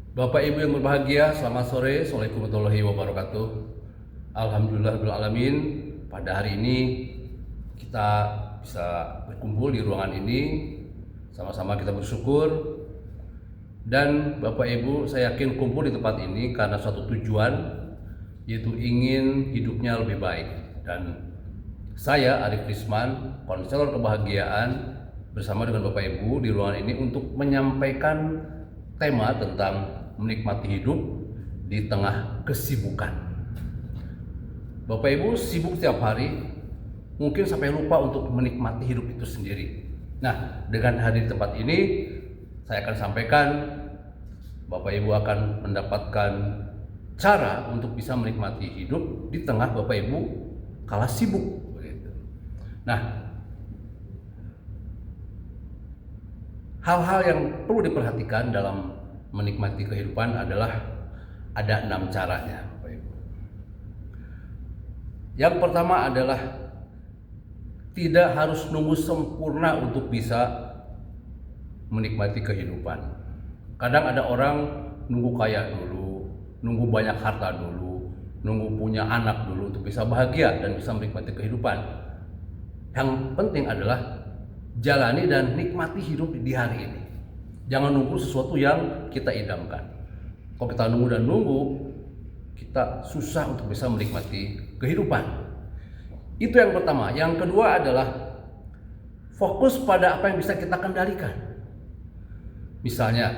Bapak Ibu yang berbahagia, selamat sore. Assalamualaikum warahmatullahi wabarakatuh. Alhamdulillahirrahmanirrahim. Pada hari ini kita bisa berkumpul di ruangan ini. Sama-sama kita bersyukur. Dan Bapak Ibu, saya yakin kumpul di tempat ini karena suatu tujuan, yaitu ingin hidupnya lebih baik. Dan saya Arif Risman, konselor kebahagiaan, bersama dengan Bapak Ibu di ruangan ini untuk menyampaikan tema tentang menikmati hidup di tengah kesibukan. Bapak Ibu sibuk setiap hari, mungkin sampai lupa untuk menikmati hidup itu sendiri. Nah, dengan hadir di tempat ini, saya akan sampaikan, Bapak Ibu akan mendapatkan cara untuk bisa menikmati hidup di tengah Bapak Ibu kala sibuk. Nah, hal-hal yang perlu diperhatikan dalam menikmati kehidupan adalah ada 6 caranya, Bapak Ibu. Yang pertama adalah tidak harus nunggu sempurna untuk bisa menikmati kehidupan. Kadang ada orang nunggu kaya dulu, nunggu banyak harta dulu, nunggu punya anak dulu untuk bisa bahagia dan bisa menikmati kehidupan. Yang penting adalah jalani dan nikmati hidup di hari ini. Jangan nunggu sesuatu yang kita idamkan. Kalau kita nunggu dan nunggu, kita susah untuk bisa menikmati kehidupan. Itu yang pertama. Yang kedua adalah fokus pada apa yang bisa kita kendalikan. Misalnya,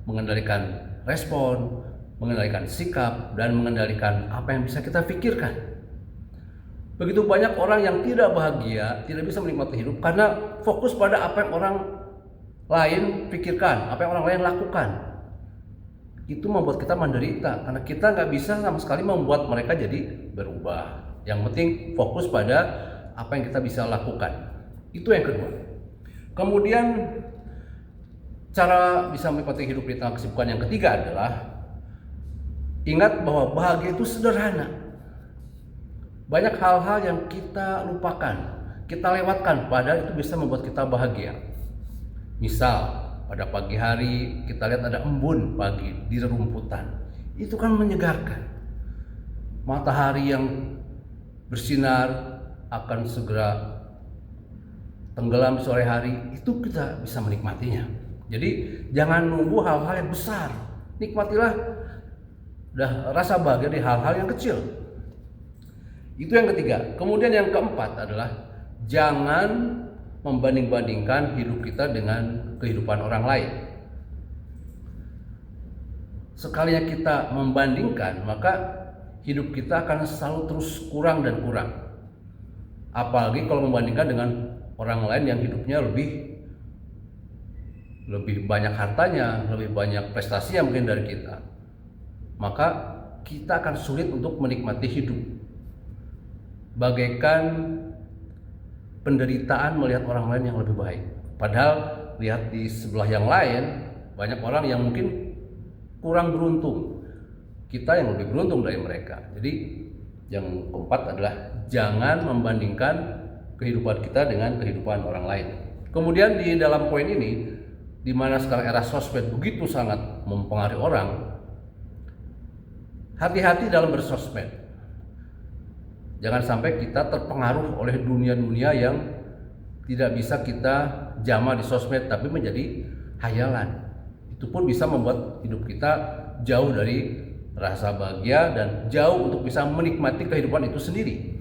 mengendalikan respon, mengendalikan sikap, dan mengendalikan apa yang bisa kita pikirkan. Begitu banyak orang yang tidak bahagia, tidak bisa menikmati hidup karena fokus pada apa yang orang lain pikirkan, apa yang orang lain lakukan. Itu membuat kita menderita karena kita nggak bisa sama sekali membuat mereka jadi berubah. Yang penting fokus pada apa yang kita bisa lakukan. Itu yang kedua. Kemudian cara bisa menikmati hidup di tengah kesibukan yang ketiga adalah ingat bahwa bahagia itu sederhana. Banyak hal-hal yang kita lupakan, kita lewatkan, padahal itu bisa membuat kita bahagia. Misal, pada pagi hari kita lihat ada embun pagi di rerumputan. Itu kan menyegarkan. Matahari yang bersinar akan segera tenggelam sore hari, itu kita bisa menikmatinya. Jadi jangan nunggu hal-hal yang besar. Nikmatilah rasa bahagia di hal-hal yang kecil. Itu yang ketiga. Kemudian yang keempat adalah jangan membanding-bandingkan hidup kita dengan kehidupan orang lain. Sekalinya kita membandingkan, maka hidup kita akan selalu terus kurang dan kurang. Apalagi kalau membandingkan dengan orang lain yang hidupnya lebih banyak hartanya, lebih banyak prestasinya mungkin dari kita. Maka kita akan sulit untuk menikmati hidup. Bagaikan penderitaan melihat orang lain yang lebih baik. Padahal lihat di sebelah yang lain, banyak orang yang mungkin kurang beruntung. Kita yang lebih beruntung dari mereka. Jadi yang keempat adalah jangan membandingkan kehidupan kita dengan kehidupan orang lain. Kemudian di dalam poin ini, di mana sekarang era sosmed begitu sangat mempengaruhi orang, hati-hati dalam bersosmed. Jangan sampai kita terpengaruh oleh dunia-dunia yang tidak bisa kita jamah di sosmed tapi menjadi hayalan. Itu pun bisa membuat hidup kita jauh dari rasa bahagia dan jauh untuk bisa menikmati kehidupan itu sendiri.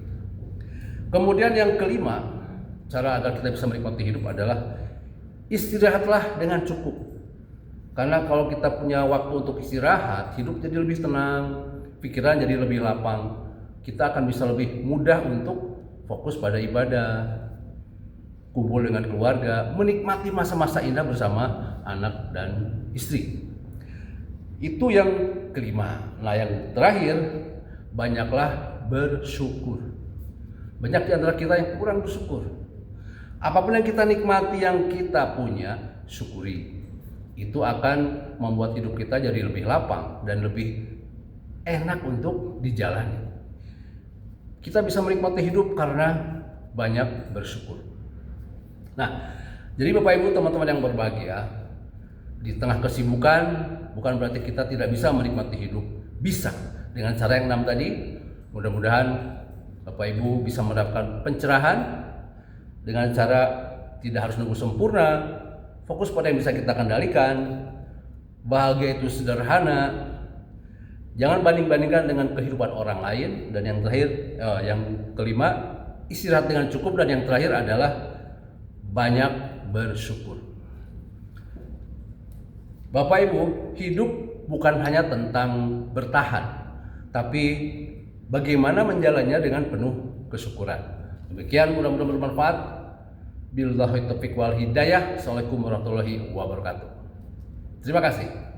Kemudian yang kelima, cara agar kita bisa menikmati hidup adalah istirahatlah dengan cukup. Karena kalau kita punya waktu untuk istirahat, hidup jadi lebih tenang, pikiran jadi lebih lapang. Kita akan bisa lebih mudah untuk fokus pada ibadah, kumpul dengan keluarga, menikmati masa-masa indah bersama anak dan istri. Itu yang kelima. Nah, yang terakhir, banyaklah bersyukur. Banyak di antara kita yang kurang bersyukur. Apapun yang kita nikmati, yang kita punya, syukuri. Itu akan membuat hidup kita jadi lebih lapang dan lebih enak untuk dijalani. Kita bisa menikmati hidup karena banyak bersyukur. Nah, jadi Bapak Ibu teman-teman yang berbahagia, di tengah kesibukan bukan berarti kita tidak bisa menikmati hidup. Bisa dengan cara yang 6 tadi. Mudah-mudahan Bapak Ibu bisa mendapatkan pencerahan dengan cara tidak harus nunggu sempurna, fokus pada yang bisa kita kendalikan. Bahagia itu sederhana, jangan banding-bandingkan dengan kehidupan orang lain. Dan yang terakhir, yang kelima, istirahat dengan cukup. Dan yang terakhir adalah banyak bersyukur. Bapak Ibu, hidup bukan hanya tentang bertahan, tapi bagaimana menjalannya dengan penuh kesyukuran. Demikian, mudah-mudahan bermanfaat. Billahi taufiq wal hidayah. Assalamualaikum warahmatullahi wabarakatuh. Terima kasih.